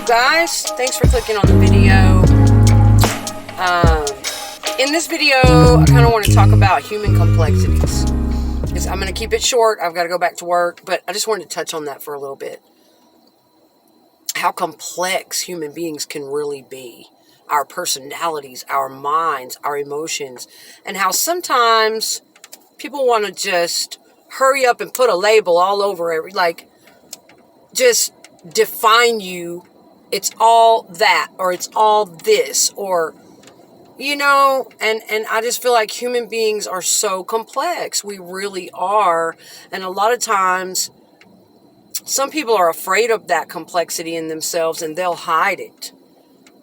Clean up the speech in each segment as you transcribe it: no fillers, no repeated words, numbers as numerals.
guys, thanks for clicking on the video. In this video, I kind of want to talk about human complexities. I'm going to keep it short. I've got to go back to work, but I just wanted to touch on that for a little bit. How complex human beings can really be. Our personalities, our minds, our emotions, and how sometimes people want to just hurry up and put a label all over it, like just define you. It's all that, or it's all this, or, you know, and I just feel like human beings are so complex. We really are. And a lot of times, some people are afraid of that complexity in themselves, and they'll hide it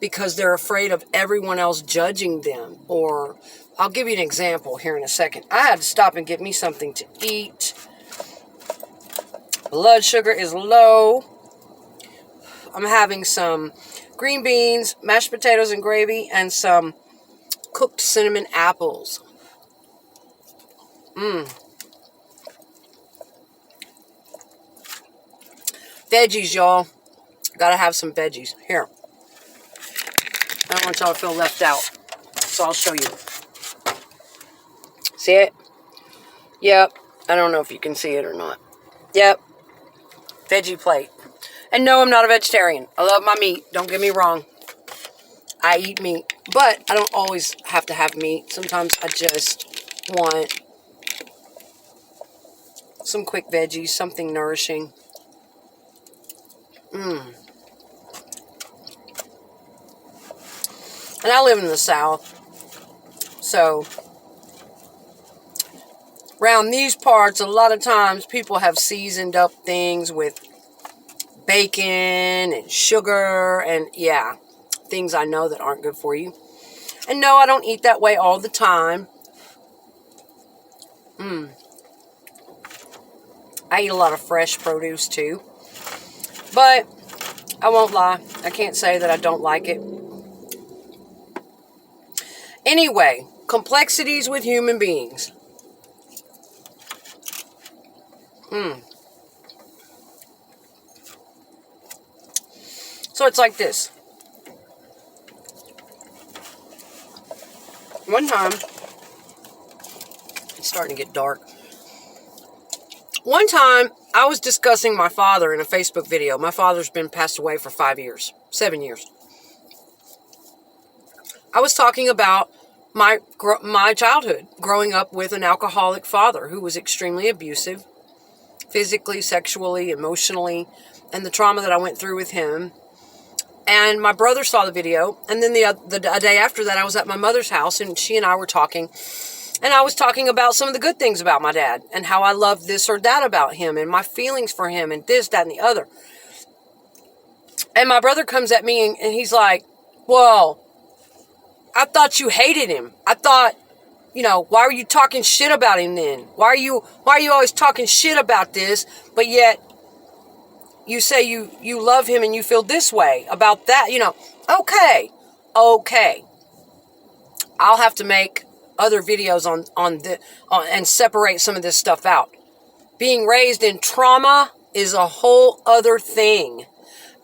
because they're afraid of everyone else judging them. Or I'll give you an example here in a second. I had to stop and get me something to eat. Blood sugar is low. I'm having some green beans, mashed potatoes and gravy, and cooked cinnamon apples. Veggies, y'all. Gotta have some veggies. Here. I don't want y'all to feel left out. So I'll show you. See it? Yep. I don't know if you can see it or not. Yep. Veggie plate. And no, I'm not a vegetarian. I love my meat. Don't get me wrong. I eat meat. But I don't always have to have meat. Sometimes I just want some quick veggies, something nourishing. And I live in the South. So, around these parts, a lot of times people have seasoned up things with bacon and sugar and, yeah, things I know that aren't good for you. And no, I don't eat that way all the time. I eat a lot of fresh produce too. But I won't lie. I can't say that I don't like it. Anyway, complexities with human beings. So it's like this. One time, it's starting to get dark. One time, I was discussing my father in a Facebook video. My father's been passed away for 7 years. I was talking about my childhood, growing up with an alcoholic father who was extremely abusive, physically, sexually, emotionally, and the trauma that I went through with him. And my brother saw the video, and then the day after that, I was at my mother's house, and she and I were talking, and I was talking about some of the good things about my dad, and how I loved this or that about him, and my feelings for him, and this, that, and the other. And my brother comes at me, and he's like, well, I thought you hated him. I thought, you know, why were you talking shit about him then? Why are you always talking shit about this, but yet you say you love him and you feel this way about that, you know. Okay. I'll have to make other videos on and separate some of this stuff out. Being raised in trauma is a whole other thing.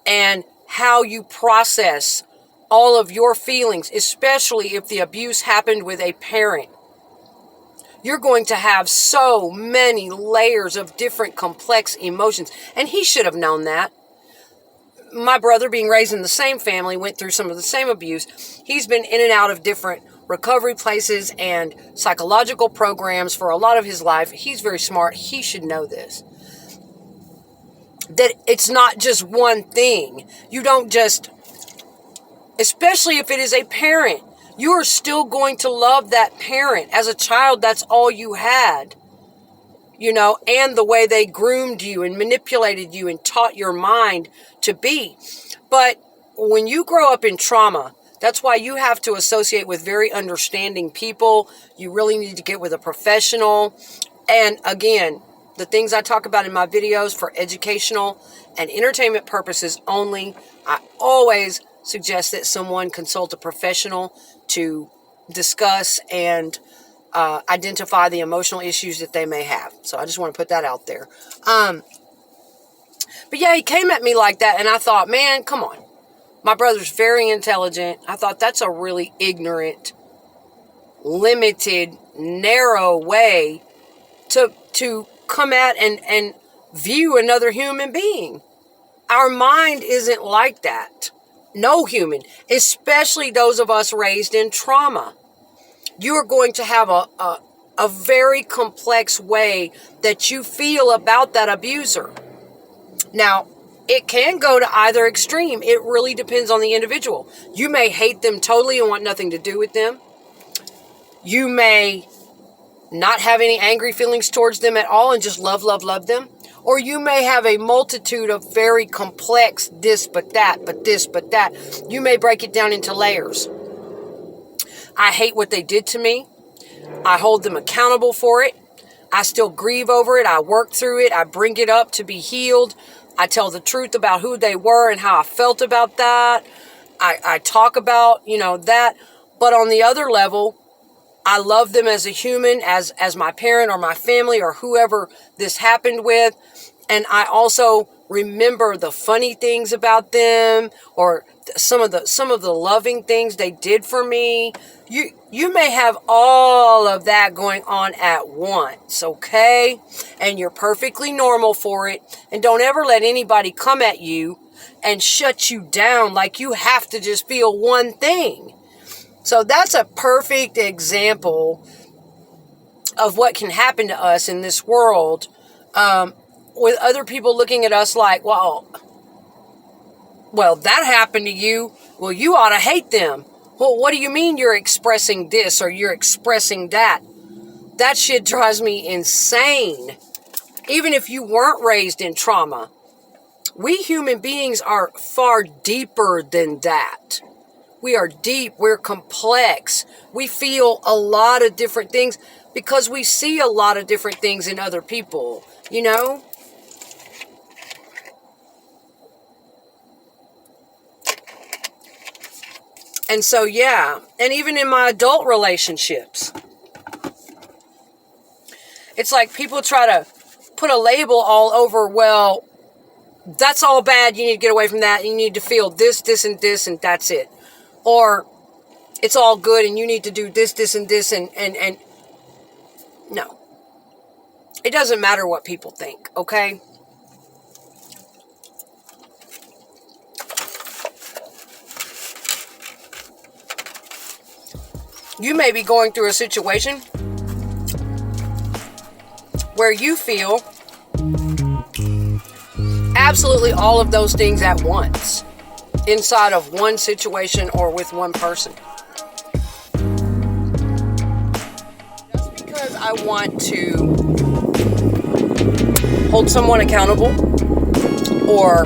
And how you process all of your feelings, especially if the abuse happened with a parent. You're going to have so many layers of different complex emotions. And he should have known that. My brother, being raised in the same family, went through some of the same abuse. He's been in and out of different recovery places and psychological programs for a lot of his life. He's very smart. He should know this. That it's not just one thing. You don't just, especially if it is a parent, you are still going to love that parent. As a child, that's all you had, you know, and the way they groomed you and manipulated you and taught your mind to be. But when you grow up in trauma, that's why you have to associate with very understanding people. You really need to get with a professional. And again, the things I talk about in my videos for educational and entertainment purposes only, I always suggest that someone consult a professional to discuss and identify the emotional issues that they may have. So I just want to put that out there. But yeah, he came at me like that, and I thought, man, come on. My brother's very intelligent. I thought that's a really ignorant, limited, narrow way to come at and view another human being. Our mind isn't like that. No human, especially those of us raised in trauma. You are going to have a very complex way that you feel about that abuser. Now, it can go to either extreme. It really depends on the individual. You may hate them totally and want nothing to do with them. You may not have any angry feelings towards them at all and just love them. Or you may have a multitude of very complex this but that, but this but that. You may break it down into layers. I hate what they did to me. I hold them accountable for it. I still grieve over it. I work through it. I bring it up to be healed. I tell the truth about who they were and how I felt about that. I talk about, that. But on the other level, I love them as a human, as my parent or my family or whoever this happened with. And I also remember the funny things about them or some of the loving things they did for me. You may have all of that going on at once, okay? And you're perfectly normal for it. And don't ever let anybody come at you and shut you down like you have to just feel one thing. So that's a perfect example of what can happen to us in this world, with other people looking at us like, well, that happened to you. Well, you ought to hate them. Well, what do you mean you're expressing this or you're expressing that? That shit drives me insane. Even if you weren't raised in trauma, we human beings are far deeper than that. We are deep. We're complex. We feel a lot of different things because we see a lot of different things in other people, And so, yeah, and even in my adult relationships, it's like people try to put a label all over, well, that's all bad, you need to get away from that, you need to feel this, and this, and that's it. Or, it's all good, and you need to do this, and this, and no. It doesn't matter what people think, okay? You may be going through a situation where you feel absolutely all of those things at once inside of one situation or with one person. Just because I want to hold someone accountable, or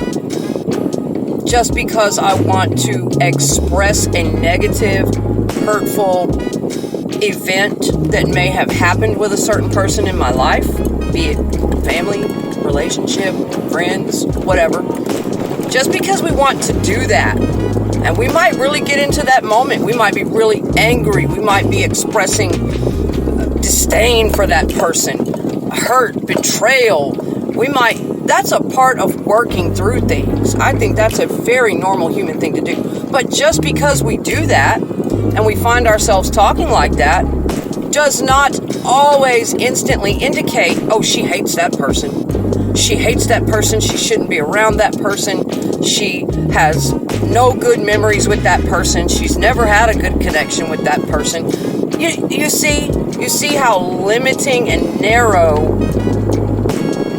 just because I want to express a negative, hurtful event that may have happened with a certain person in my life, be it family, relationship, friends, whatever. Just because we want to do that, and we might really get into that moment, we might be really angry, we might be expressing disdain for that person, hurt, betrayal, that's a part of working through things. I think that's a very normal human thing to do. But just because we do that, and we find ourselves talking like that, does not always instantly indicate, oh, she hates that person. She hates that person. She shouldn't be around that person. She has no good memories with that person. She's never had a good connection with that person. You see how limiting and narrow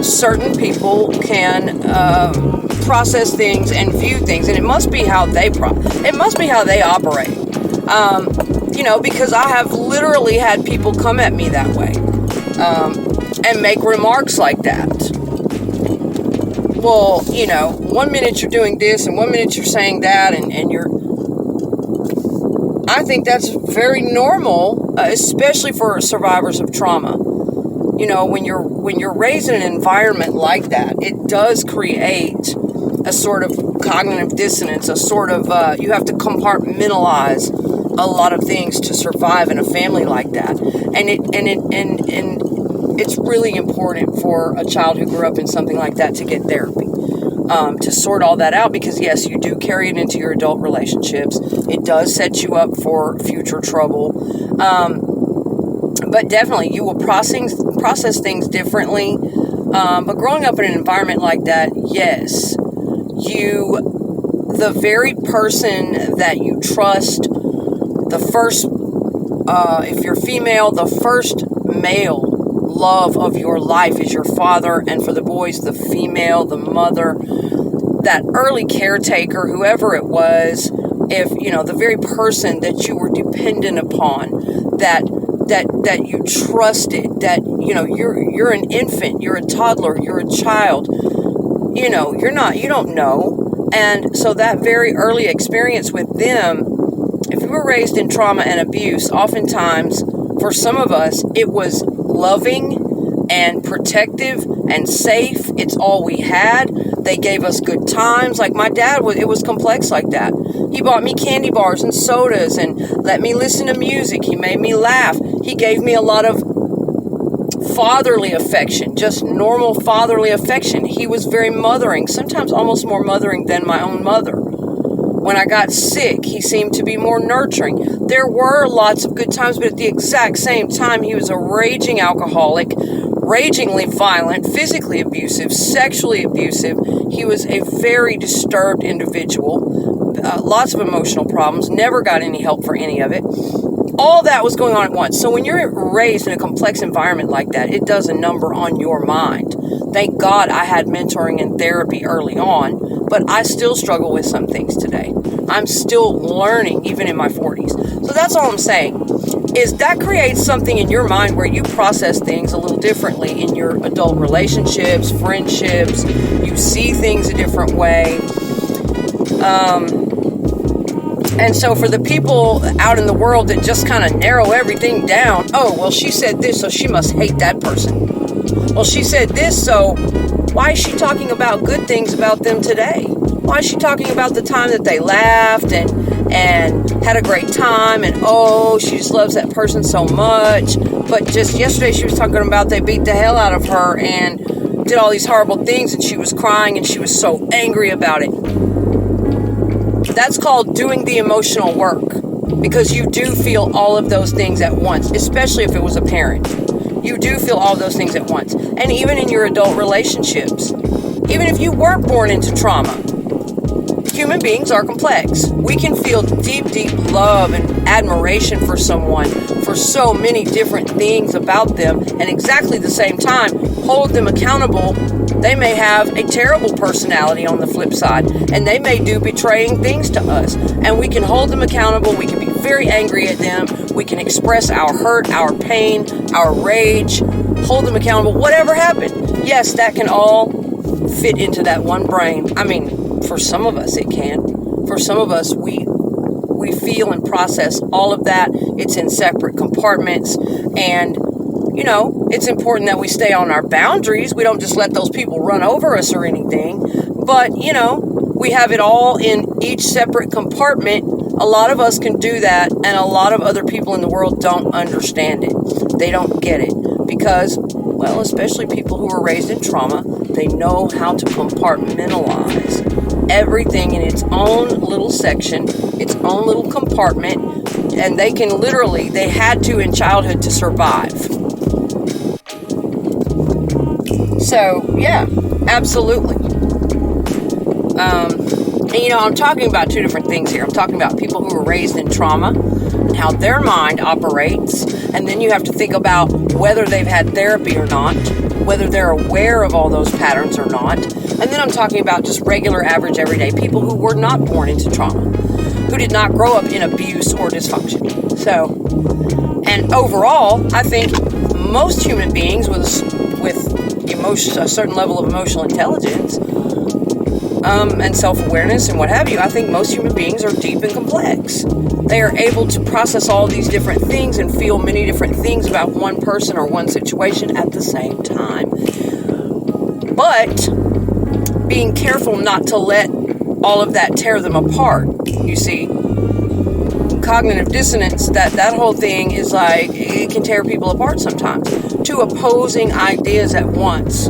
certain people can process things and view things, and it must be how they operate. Because I have literally had people come at me that way, and make remarks like that. Well, 1 minute you're doing this, and 1 minute you're saying that, and you're. I think that's very normal, especially for survivors of trauma. When you're raised in an environment like that, it does create a sort of cognitive dissonance, a sort of you have to compartmentalize a lot of things to survive in a family like that, and it's really important for a child who grew up in something like that to get therapy. to sort all that out, because yes, you do carry it into your adult relationships. It does set you up for future trouble. But definitely you will process things differently. But growing up in an environment like that, yes, the very person that you trust, the first, if you're female, the first male love of your life is your father, and for the boys, the female, the mother, that early caretaker, whoever it was, if, the very person that you were dependent upon, that you trusted, that, you're an infant, you're a toddler, you're a child, you don't know. And so that very early experience with them, if you were raised in trauma and abuse, oftentimes for some of us, it was loving and protective and safe. It's all we had. They gave us good times. Like my dad, it was complex like that. He bought me candy bars and sodas and let me listen to music. He made me laugh. He gave me a lot of fatherly affection, just normal fatherly affection. He was very mothering, sometimes almost more mothering than my own mother. When I got sick, he seemed to be more nurturing. There were lots of good times, but at the exact same time, he was a raging alcoholic, ragingly violent, physically abusive, sexually abusive. He was a very disturbed individual, lots of emotional problems, never got any help for any of it. All that was going on at once. So when you're raised in a complex environment like that, it does a number on your mind. Thank God I had mentoring and therapy early on, but I still struggle with some things today. I'm still learning, even in my 40s. So that's all I'm saying, is that creates something in your mind where you process things a little differently in your adult relationships, friendships. You see things a different way. And so for the people out in the world that just kind of narrow everything down, oh, well, she said this, so she must hate that person. Well, she said this, so why is she talking about good things about them today? Why is she talking about the time that they laughed and had a great time, and oh, she just loves that person so much? But just yesterday she was talking about they beat the hell out of her and did all these horrible things, and she was crying and she was so angry about it. That's called doing the emotional work, because you do feel all of those things at once, especially if it was a parent. You do feel all those things at once. And even in your adult relationships, even if you weren't born into trauma, human beings are complex. We can feel deep, deep love and admiration for someone for so many different things about them, and exactly the same time hold them accountable. They may have a terrible personality on the flip side, and they may do betraying things to us, and we can hold them accountable. We can be very angry at them. We can express our hurt, our pain, our rage, hold them accountable, whatever happened. Yes, that can all fit into that one brain. I mean, for some of us it can. For some of us, we feel and process all of that. It's in separate compartments, and it's important that we stay on our boundaries. We don't just let those people run over us or anything. But, we have it all in each separate compartment. A lot of us can do that, and a lot of other people in the world don't understand it. They don't get it because, well, especially people who were raised in trauma, they know how to compartmentalize everything in its own little section, its own little compartment, and they had to in childhood to survive. So, yeah, absolutely. And I'm talking about two different things here. I'm talking about people who were raised in trauma and how their mind operates. And then you have to think about whether they've had therapy or not, whether they're aware of all those patterns or not. And then I'm talking about just regular, average, everyday people who were not born into trauma, who did not grow up in abuse or dysfunction. So, and overall, I think most human beings with a certain level of emotional intelligence and self-awareness and what have you, I think most human beings are deep and complex. They are able to process all these different things and feel many different things about one person or one situation at the same time. But being careful not to let all of that tear them apart. You see, cognitive dissonance, that whole thing is like, it can tear people apart sometimes. To two opposing ideas at once,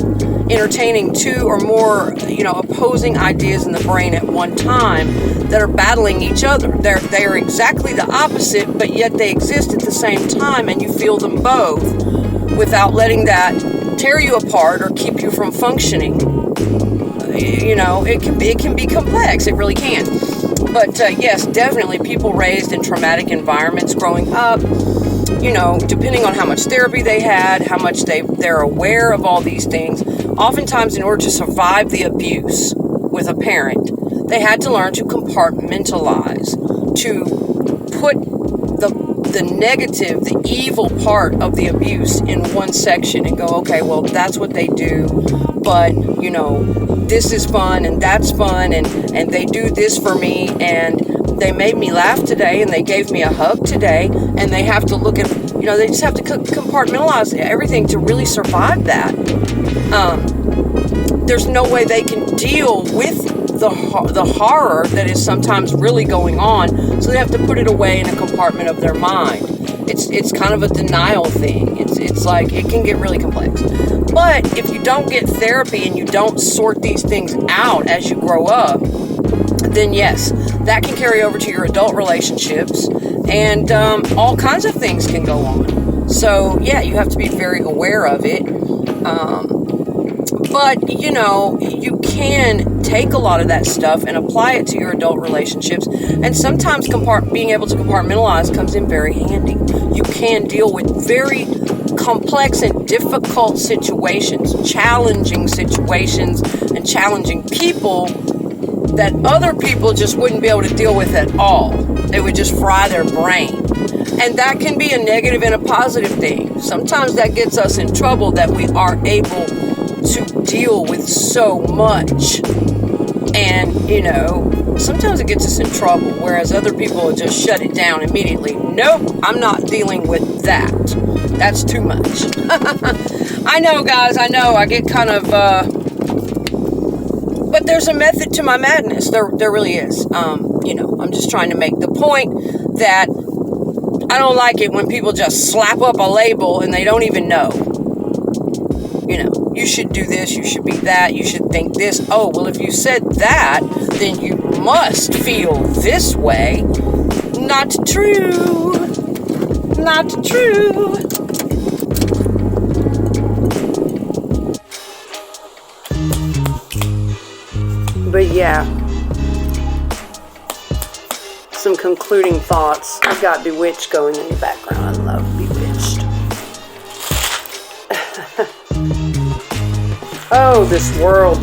entertaining two or more, opposing ideas in the brain at one time that are battling each other. They are exactly the opposite, but yet they exist at the same time, and you feel them both without letting that tear you apart or keep you from functioning. It can be complex. It really can. But yes, definitely people raised in traumatic environments growing up, depending on how much therapy they had, how much they're aware of all these things. Oftentimes, in order to survive the abuse with a parent, they had to learn to compartmentalize, to put the negative, the evil part of the abuse in one section and go, okay, well, that's what they do, but, this is fun and that's fun, and they do this for me, and they made me laugh today, and they gave me a hug today, and they have to look at, they just have to compartmentalize everything to really survive that. There's no way they can deal with the horror that is sometimes really going on, so they have to put it away in a compartment of their mind. It's kind of a denial thing. It's like, it can get really complex. But if you don't get therapy and you don't sort these things out as you grow up, then yes, that can carry over to your adult relationships, and all kinds of things can go on. So yeah, you have to be very aware of it. But, you can take a lot of that stuff and apply it to your adult relationships. And sometimes being able to compartmentalize comes in very handy. You can deal with very complex and difficult situations, challenging situations, and challenging people that other people just wouldn't be able to deal with at all. They would just fry their brain. And that can be a negative and a positive thing. Sometimes that gets us in trouble, that we are able to deal with so much, and sometimes it gets us in trouble, whereas other people just shut it down immediately. Nope, I'm not dealing with that. That's too much. I know, guys, I get kind of but there's a method to my madness. There really is. I'm just trying to make the point that I don't like it when people just slap up a label and they don't even know. You should do this, you should be that, you should think this. Oh, well, if you said that, then you must feel this way. Not true. Not true. But yeah, some concluding thoughts. I've got Bewitched going in the background. I love Bewitched. Oh, this world,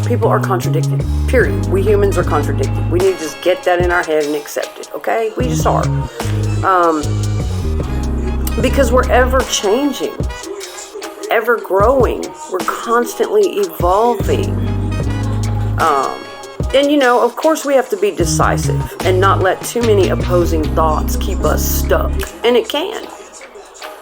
people are contradicted, period. We humans are contradicted. We need to just get that in our head and accept it, okay? We just are. Because we're ever changing, ever growing. We're constantly evolving. And of course we have to be decisive and not let too many opposing thoughts keep us stuck. And it can.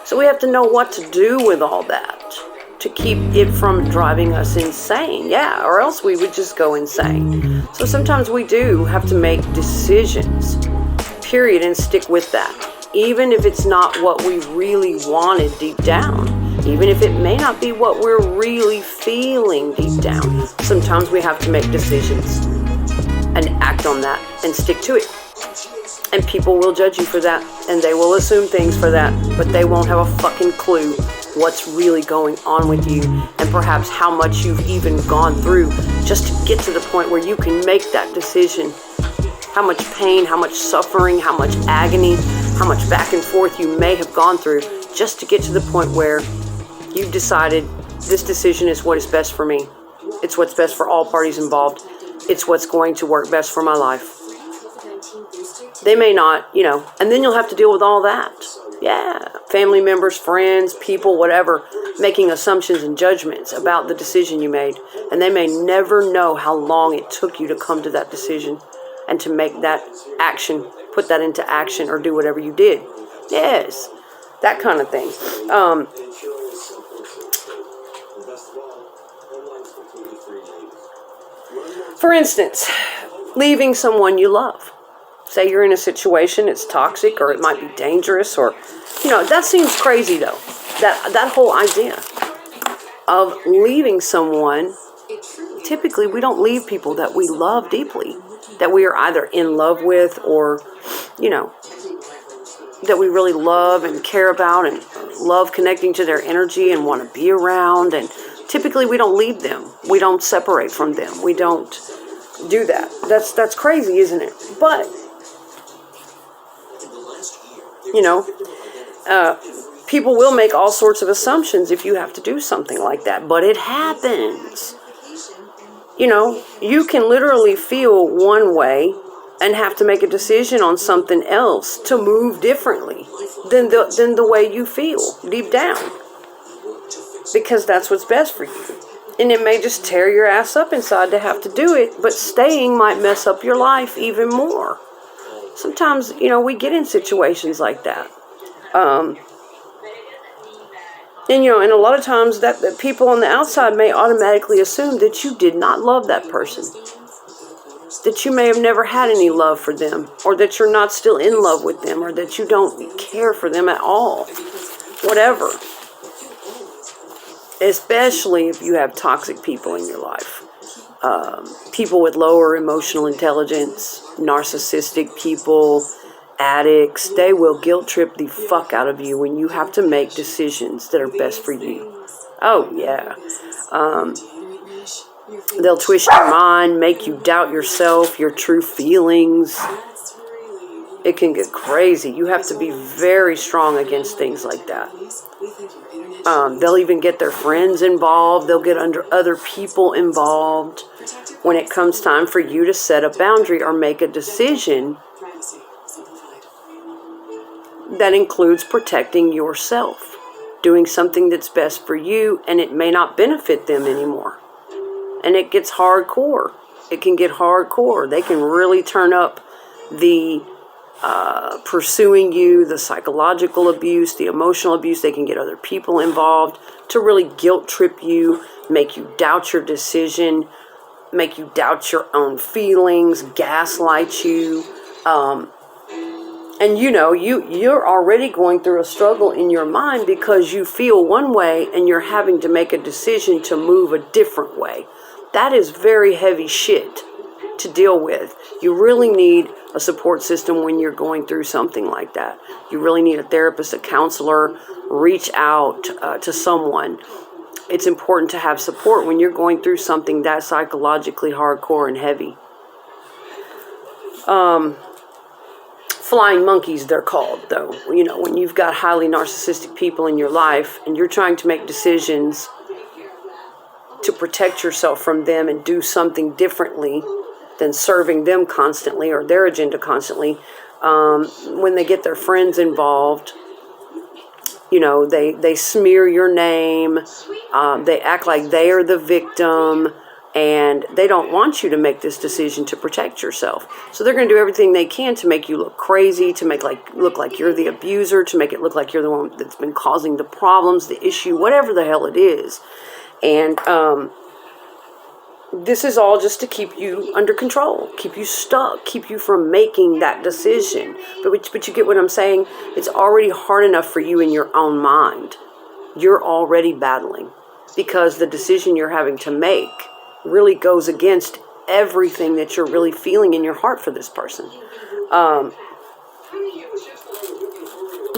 So we have to know what to do with all that to keep it from driving us insane. Yeah, or else we would just go insane. So sometimes we do have to make decisions, period, and stick with that. Even if it's not what we really wanted deep down. Even if it may not be what we're really feeling deep down. Sometimes we have to make decisions and act on that and stick to it. And people will judge you for that, and they will assume things for that, but they won't have a fucking clue what's really going on with you, and perhaps how much you've even gone through just to get to the point where you can make that decision. How much pain, how much suffering, how much agony, how much back and forth you may have gone through just to get to the point where you've decided this decision is what is best for me. It's what's best for all parties involved. It's what's going to work best for my life. They may not, and then you'll have to deal with all that. Yeah, family members, friends, people, whatever, making assumptions and judgments about the decision you made. And they may never know how long it took you to come to that decision and to make that action, put that into action, or do whatever you did. Yes, that kind of thing. For instance, leaving someone you love. Say you're in a situation, it's toxic or it might be dangerous or, that seems crazy though. That whole idea of leaving someone, typically we don't leave people that we love deeply, that we are either in love with or, that we really love and care about and love connecting to their energy and want to be around. And typically we don't leave them. We don't separate from them. We don't do that. That's crazy, isn't it? But, people will make all sorts of assumptions if you have to do something like that. But it happens. You can literally feel one way and have to make a decision on something else to move differently than the way you feel deep down. Because that's what's best for you. And it may just tear your ass up inside to have to do it, but staying might mess up your life even more. Sometimes, we get in situations like that. And a lot of times that people on the outside may automatically assume that you did not love that person. That you may have never had any love for them, or that you're not still in love with them, or that you don't care for them at all. Whatever. Especially if you have toxic people in your life. People with lower emotional intelligence, narcissistic people, addicts, they will guilt trip the fuck out of you when you have to make decisions that are best for you. Oh, yeah. They'll twist your mind, make you doubt yourself, your true feelings. It can get crazy. You have to be very strong against things like that. They'll even get their friends involved. They'll get other people involved when it comes time for you to set a boundary or make a decision that includes protecting yourself, doing something that's best for you, and it may not benefit them anymore. And it gets hardcore. It can get hardcore. They can really turn up the pursuing you, the psychological abuse, the emotional abuse. They can get other people involved to really guilt trip you, make you doubt your decision, make you doubt your own feelings, gaslight you. And you're already going through a struggle in your mind because you feel one way and you're having to make a decision to move a different way. That is very heavy shit to deal with. You really need a support system when you're going through something like that. You really need a therapist, a counselor. Reach out to someone. It's important to have support when you're going through something that psychologically hardcore and heavy. Flying monkeys, they're called, though. When you've got highly narcissistic people in your life and you're trying to make decisions to protect yourself from them and do something differently than serving them constantly or their agenda constantly, when they get their friends involved, they smear your name, they act like they are the victim, and they don't want you to make this decision to protect yourself. So they're going to do everything they can to make you look crazy, to make look like you're the abuser, to make it look like you're the one that's been causing the problems, the issue, whatever the hell it is. And this is all just to keep you under control, keep you stuck, keep you from making that decision. But you get what I'm saying? It's already hard enough for you in your own mind. You're already battling because the decision you're having to make really goes against everything that you're really feeling in your heart for this person.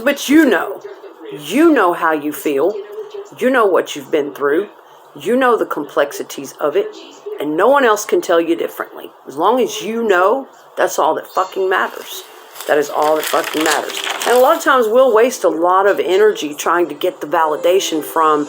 But you know how you feel. You know what you've been through. You know the complexities of it. And no one else can tell you differently. As long as you know, that's all that fucking matters. That is all that fucking matters. And a lot of times we'll waste a lot of energy trying to get the validation from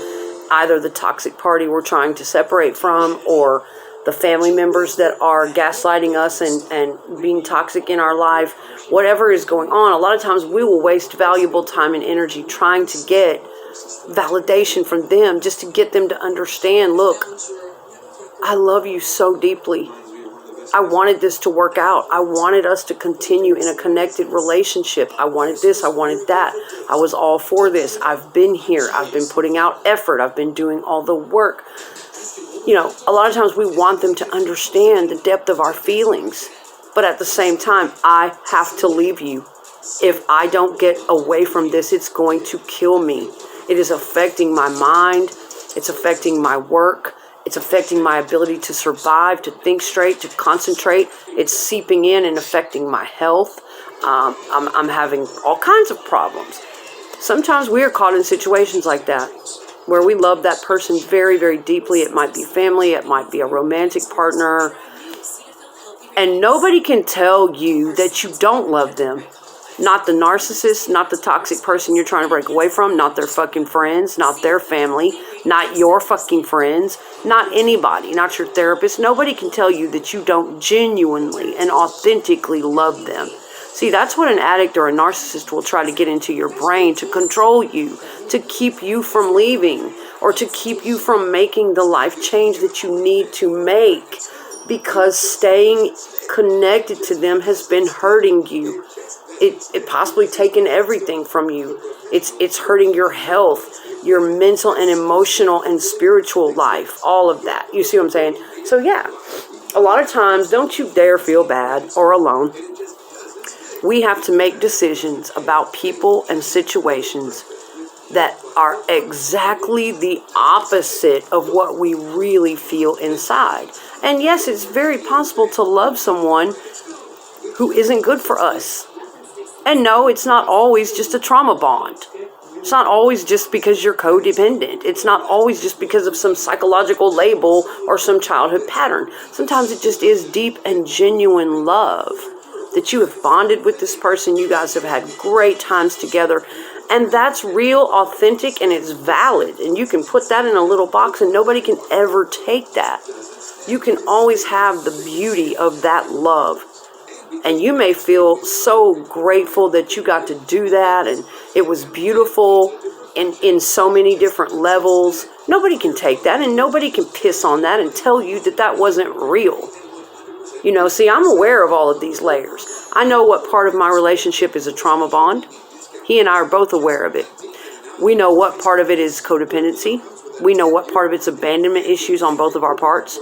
either the toxic party we're trying to separate from or the family members that are gaslighting us and being toxic in our life. Whatever is going on, a lot of times we will waste valuable time and energy trying to get validation from them just to get them to understand, look, I love you so deeply. I wanted this to work out. I wanted us to continue in a connected relationship. I wanted this. I wanted that. I was all for this. I've been here. I've been putting out effort. I've been doing all the work. A lot of times we want them to understand the depth of our feelings. But at the same time, I have to leave you. If I don't get away from this, it's going to kill me. It is affecting my mind. It's affecting my work. It's affecting my ability to survive, to think straight, to concentrate. It's seeping in and affecting my health. I'm having all kinds of problems. Sometimes we are caught in situations like that, where we love that person very, very deeply. It might be family. It might be a romantic partner. And nobody can tell you that you don't love them. Not the narcissist, not the toxic person you're trying to break away from, not their fucking friends, not their family, not your fucking friends, not anybody, not your therapist. Nobody can tell you that you don't genuinely and authentically love them. See, that's what an addict or a narcissist will try to get into your brain, to control you, to keep you from leaving, or to keep you from making the life change that you need to make, because staying connected to them has been hurting you. It possibly taken everything from you. It's hurting your health, your mental and emotional and spiritual life, all of that. You see what I'm saying? So yeah, a lot of times, don't you dare feel bad or alone. We have to make decisions about people and situations that are exactly the opposite of what we really feel inside. And yes, it's very possible to love someone who isn't good for us. And no, it's not always just a trauma bond. It's not always just because you're codependent. It's not always just because of some psychological label or some childhood pattern. Sometimes it just is deep and genuine love, that you have bonded with this person. You guys have had great times together. And that's real, authentic, and it's valid. And you can put that in a little box and nobody can ever take that. You can always have the beauty of that love. And you may feel so grateful that you got to do that, and it was beautiful in so many different levels. Nobody can take that, and nobody can piss on that and tell you that that wasn't real. You know, see, I'm aware of all of these layers. I know what part of my relationship is a trauma bond. He and I are both aware of it. We know what part of it is codependency. We know what part of it's abandonment issues on both of our parts.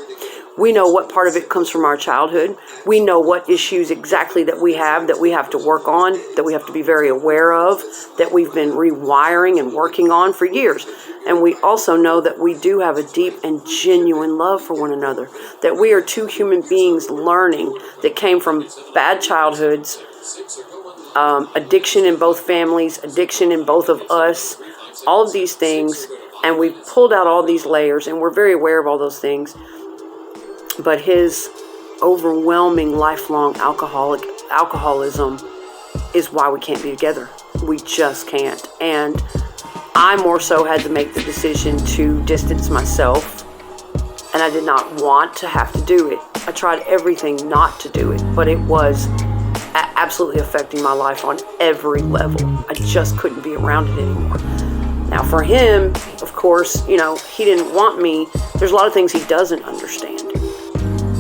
We know what part of it comes from our childhood. We know what issues exactly that we have to work on, that we have to be very aware of, that we've been rewiring and working on for years. And we also know that we do have a deep and genuine love for one another, that we are two human beings learning that came from bad childhoods, addiction in both families, addiction in both of us, all of these things. And we've pulled out all these layers, and we're very aware of all those things. But his overwhelming lifelong alcoholism is why we can't be together. We just can't. And I more so had to make the decision to distance myself. And I did not want to have to do it. I tried everything not to do it. But it was absolutely affecting my life on every level. I just couldn't be around it anymore. Now for him, of course, you know, he didn't want me. There's a lot of things he doesn't understand.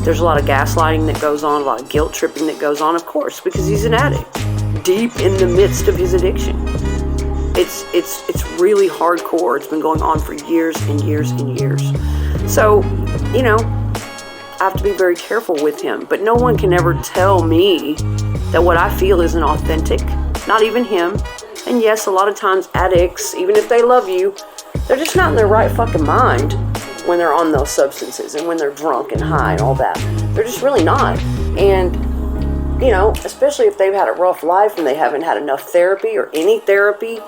There's a lot of gaslighting that goes on, a lot of guilt tripping that goes on, of course, because he's an addict, deep in the midst of his addiction. It's really hardcore. It's been going on for years and years and years. So, you know, I have to be very careful with him. But no one can ever tell me that what I feel isn't authentic, not even him. And yes, a lot of times addicts, even if they love you, they're just not in their right fucking mind when they're on those substances and when they're drunk and high and all that. They're just really not. And, you know, especially if they've had a rough life and they haven't had enough therapy or any therapy,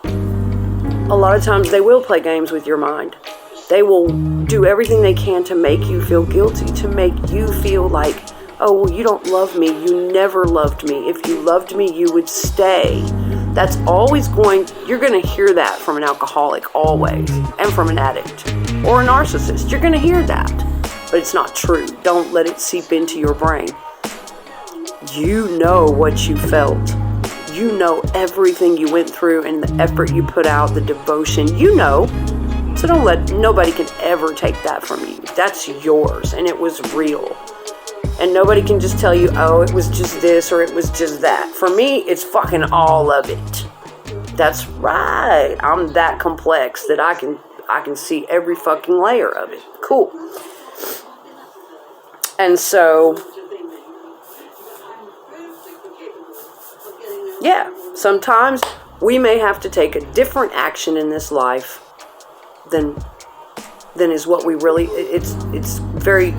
a lot of times they will play games with your mind. They will do everything they can to make you feel guilty, to make you feel like, oh, well, you don't love me. You never loved me. If you loved me, you would stay. That's always you're going to hear that from an alcoholic, always, and from an addict or a narcissist. You're going to hear that, but it's not true. Don't let it seep into your brain. You know what you felt. You know everything you went through and the effort you put out, the devotion. You know. So don't let nobody can ever take that from you. That's yours, and it was real. And nobody can just tell you, oh, it was just this or it was just that. For me, it's fucking all of it. That's right. I'm that complex that I can see every fucking layer of it. Cool. And so Yeah, sometimes we may have to take a different action in this life than is what we really, it's very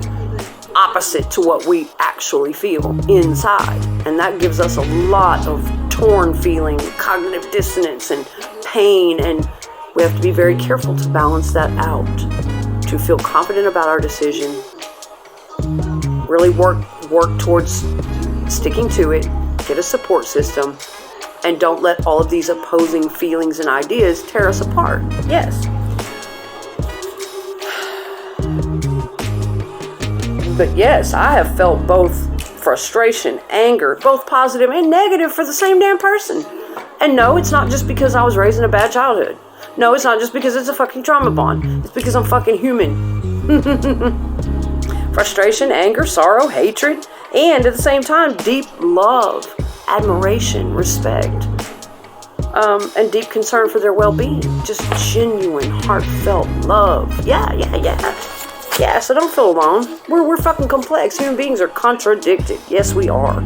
opposite to what we actually feel inside. And that gives us a lot of torn feeling, cognitive dissonance, and pain. And we have to be very careful to balance that out, to feel confident about our decision, really work towards sticking to it, get a support system, and don't let all of these opposing feelings and ideas tear us apart. Yes. But yes, I have felt both frustration, anger, both positive and negative for the same damn person. And no, it's not just because I was raised in a bad childhood. No, it's not just because it's a fucking trauma bond. It's because I'm fucking human. Frustration, anger, sorrow, hatred, and at the same time, deep love, admiration, respect, and deep concern for their well-being. Just genuine, heartfelt love. Yeah, so don't feel alone. We're fucking complex. Human beings are contradicted. Yes, we are.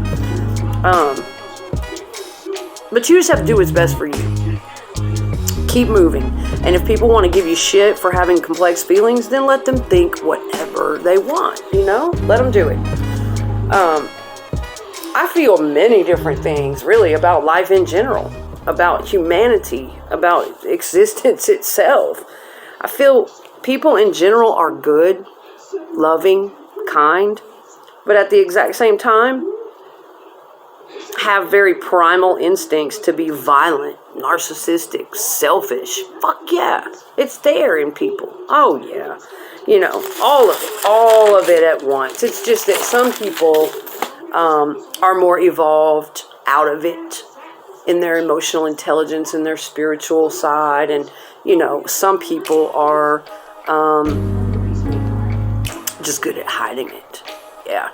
But you just have to do what's best for you. Keep moving. And if people want to give you shit for having complex feelings, then let them think whatever they want, you know? Let them do it. I feel many different things, really, about life in general, about humanity, about existence itself. I feel people in general are good, loving, kind, but at the exact same time, have very primal instincts to be violent, narcissistic, selfish. Fuck yeah. It's there in people. Oh yeah. You know, all of it at once. It's just that some people are more evolved out of it in their emotional intelligence and their spiritual side. And, you know, some people are just good at hiding it. Yeah.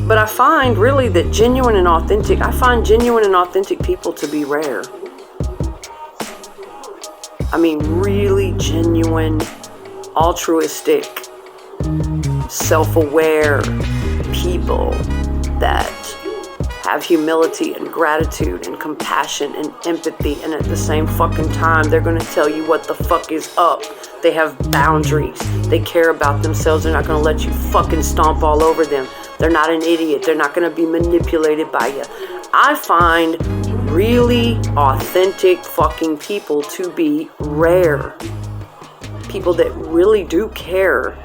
But I find really that genuine and authentic people to be rare. I mean, really genuine, altruistic, self-aware people that have humility and gratitude and compassion and empathy, and at the same fucking time, they're gonna tell you what the fuck is up. They have boundaries. They care about themselves. They're not gonna let you fucking stomp all over them. They're not an idiot. They're not gonna be manipulated by you. I find really authentic fucking people to be rare. People that really do care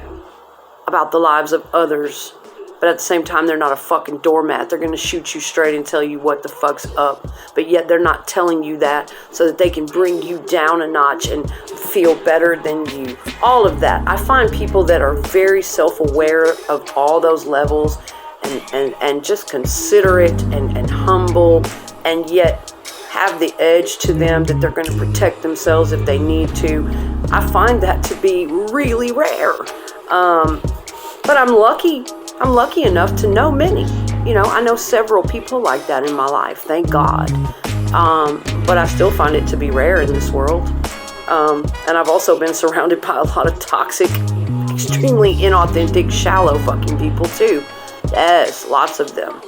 about the lives of others, but at the same time, they're not a fucking doormat. They're going to shoot you straight and tell you what the fuck's up. But yet they're not telling you that so that they can bring you down a notch and feel better than you. All of that. I find people that are very self-aware of all those levels and just considerate and humble, and yet have the edge to them that they're going to protect themselves if they need to. I find that to be really rare. But I'm lucky enough to know many. You know, I know several people like that in my life, thank God. But I still find it to be rare in this world. And I've also been surrounded by a lot of toxic, extremely inauthentic, shallow fucking people too. Yes, lots of them.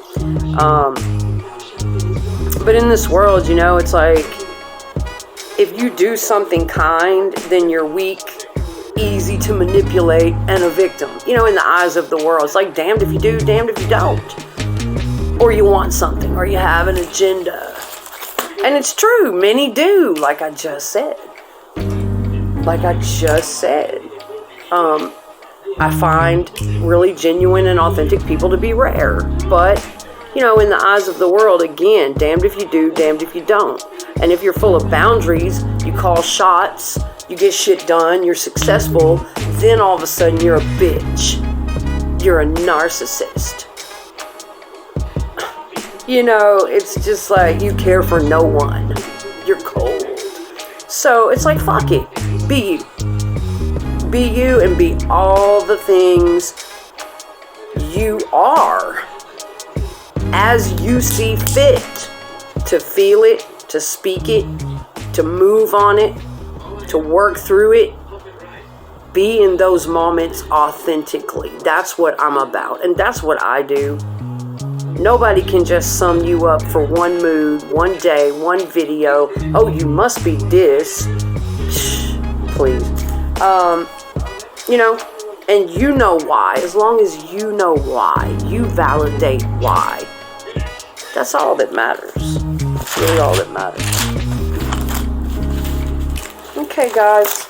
But in this world, you know, it's like, if you do something kind, then you're weak, easy to manipulate, and a victim. You know, in the eyes of the world, it's like damned if you do, damned if you don't. Or you want something, or you have an agenda. And it's true, many do, like I just said. I find really genuine and authentic people to be rare. But, you know, in the eyes of the world, again, damned if you do, damned if you don't. And if you're full of boundaries, you call shots, you get shit done, you're successful, then all of a sudden you're a bitch. You're a narcissist. You know, it's just like you care for no one. You're cold. So it's like, fuck it. Be you. Be you and be all the things you are as you see fit. To feel it, to speak it, to move on it, to work through it. Be in those moments authentically. That's what I'm about, and that's what I do. Nobody can just sum you up for one mood, one day, one video. Oh, you must be this. Please. You know, and you know why. As long as you know why, you validate why. That's all that matters. That's really all that matters. Okay, guys.